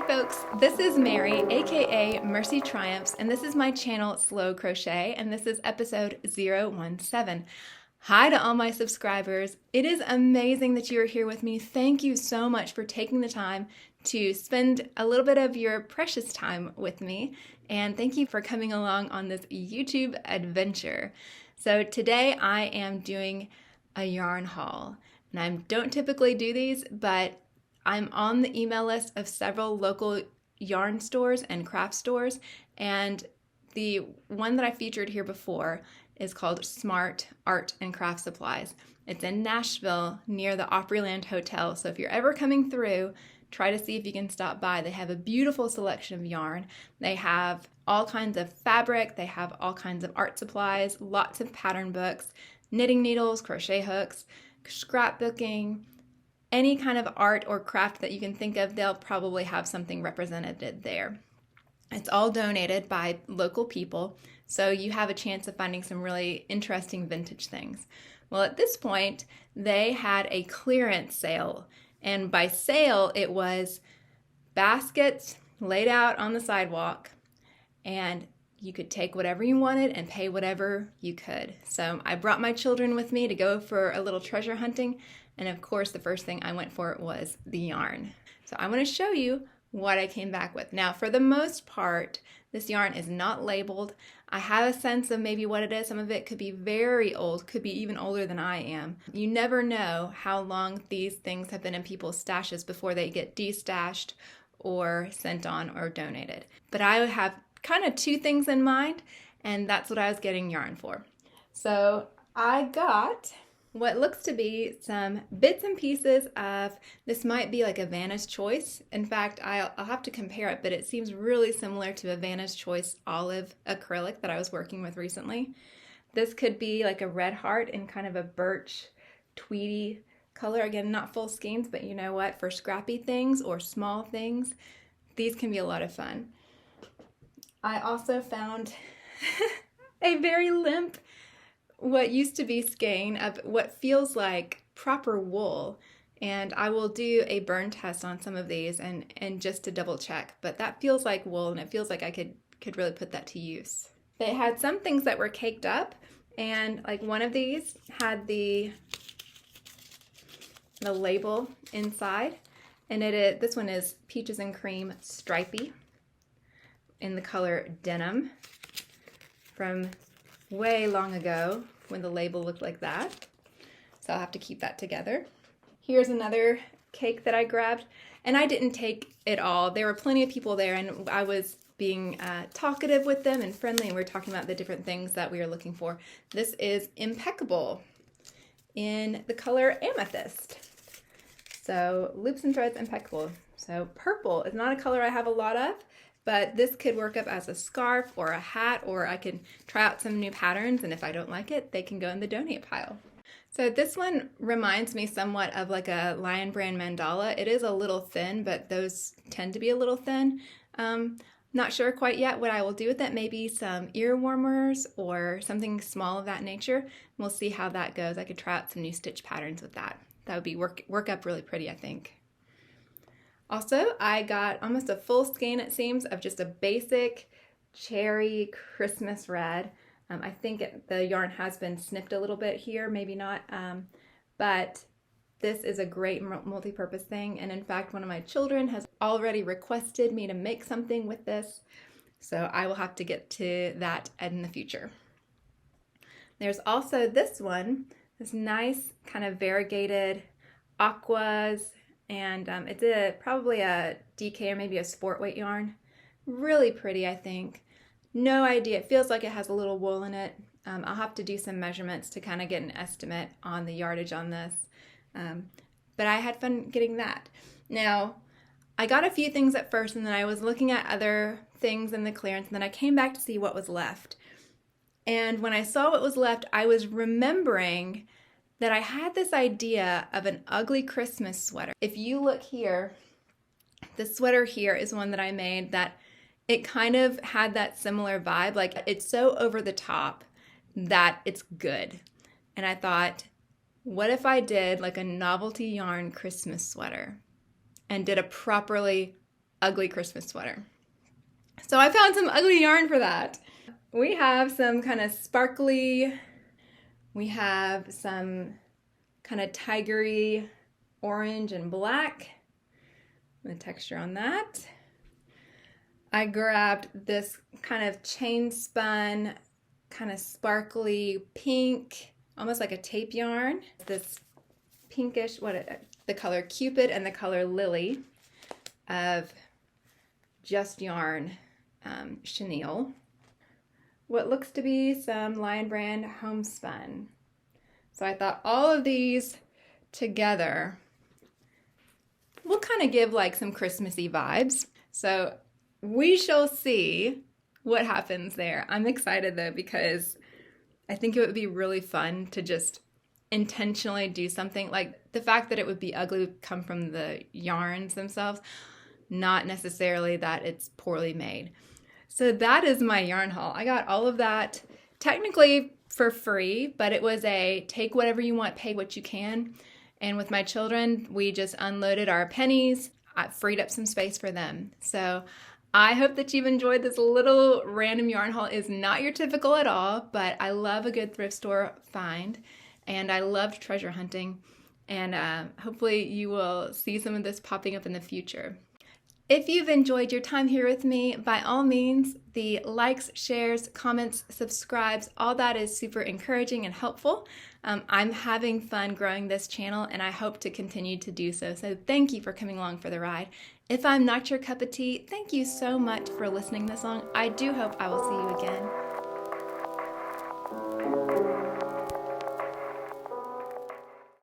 folks, this is Mary, aka MercyTriumphs, and this is my channel Slow Crochet, and this is episode 017. Hi to all my subscribers. It is amazing that you are here with me. Thank you so much for taking the time to spend a little bit of your precious time with me, and thank you for coming along on this YouTube adventure. So today I am doing a yarn haul, and I don't typically do these, but I'm on the email list of several local yarn stores and craft stores, and the one that I featured here before is called Smart Art and Craft Supplies. It's in Nashville near the Opryland Hotel, so if you're ever coming through, try to see if you can stop by. They have a beautiful selection of yarn. They have all kinds of fabric, they have all kinds of art supplies, lots of pattern books, knitting needles, crochet hooks, scrapbooking, any kind of art or craft that you can think of, they'll probably have something represented there. It's all donated by local people, so you have a chance of finding some really interesting vintage things. Well, at this point, they had a clearance sale, and by sale, it was baskets laid out on the sidewalk, and you could take whatever you wanted and pay whatever you could. So I brought my children with me to go for a little treasure hunting, and of course, the first thing I went for was the yarn. So I want to show you what I came back with. Now, for the most part, this yarn is not labeled. I have a sense of maybe what it is. Some of it could be very old, could be even older than I am. You never know how long these things have been in people's stashes before they get destashed or sent on or donated. But I have kind of two things in mind, and that's what I was getting yarn for. So I got what looks to be some bits and pieces of, this might be like a Vanna's Choice. In fact, I'll have to compare it, but it seems really similar to a Vanna's Choice olive acrylic that I was working with recently. This could be like a red heart in kind of a birch tweedy color. Again, not full skeins, but you know what? For scrappy things or small things, these can be a lot of fun. I also found a very limp, what used to be skein of what feels like proper wool, and I will do a burn test on some of these and just to double check, but that feels like wool, and it feels like I could really put that to use. They had some things that were caked up, and like one of these had the label inside, and this one is Peaches and Cream Stripey in the color Denim from way long ago when the label looked like that. So I'll have to keep that together. Here's another cake that I grabbed, and I didn't take it all. There were plenty of people there, and I was being talkative with them and friendly, and we were talking about the different things that we were looking for. This is Impeccable in the color Amethyst. So Loops and Threads Impeccable. So purple is not a color I have a lot of, but this could work up as a scarf or a hat, or I can try out some new patterns, and if I don't like it, they can go in the donate pile. So this one reminds me somewhat of like a Lion Brand mandala. It is a little thin, but those tend to be a little thin. Not sure quite yet what I will do with it. Maybe some ear warmers or something small of that nature. We'll see how that goes. I could try out some new stitch patterns with that. That would be work up really pretty, I think. Also, I got almost a full skein, it seems, of just a basic cherry Christmas red. I think the yarn has been snipped a little bit here, maybe not, but this is a great multi-purpose thing, and in fact, one of my children has already requested me to make something with this, so I will have to get to that in the future. There's also this one, this nice kind of variegated aquas, and it's probably a DK or maybe a sport weight yarn. Really pretty, I think. No idea. It feels like it has a little wool in it. I'll have to do some measurements to kind of get an estimate on the yardage on this. But I had fun getting that. Now, I got a few things at first, and then I was looking at other things in the clearance, and then I came back to see what was left. And when I saw what was left, I was remembering that I had this idea of an ugly Christmas sweater. If you look here, the sweater here is one that I made that it kind of had that similar vibe. Like, it's so over the top that it's good. And I thought, what if I did like a novelty yarn Christmas sweater and did a properly ugly Christmas sweater. So I found some ugly yarn for that. We have some kind of sparkly, we have some kind of tigery orange and black. The texture on that. I grabbed this kind of chain spun, kind of sparkly pink, almost like a tape yarn. This pinkish, the color Cupid and the color Lily of Just Yarn chenille. What looks to be some Lion Brand homespun. So I thought all of these together will kind of give like some Christmassy vibes. So we shall see what happens there. I'm excited though, because I think it would be really fun to just intentionally do something. Like the fact that it would be ugly would come from the yarns themselves, not necessarily that it's poorly made. So that is my yarn haul. I got all of that technically for free, but it was a take whatever you want, pay what you can. And with my children, we just unloaded our pennies. I freed up some space for them. So I hope that you've enjoyed this little random yarn haul. It's not your typical at all, but I love a good thrift store find, and I loved treasure hunting, and hopefully you will see some of this popping up in the future. If you've enjoyed your time here with me, by all means, the likes, shares, comments, subscribes, all that is super encouraging and helpful. I'm having fun growing this channel, and I hope to continue to do so. So thank you for coming along for the ride. If I'm not your cup of tea, thank you so much for listening this long. I do hope I will see you again.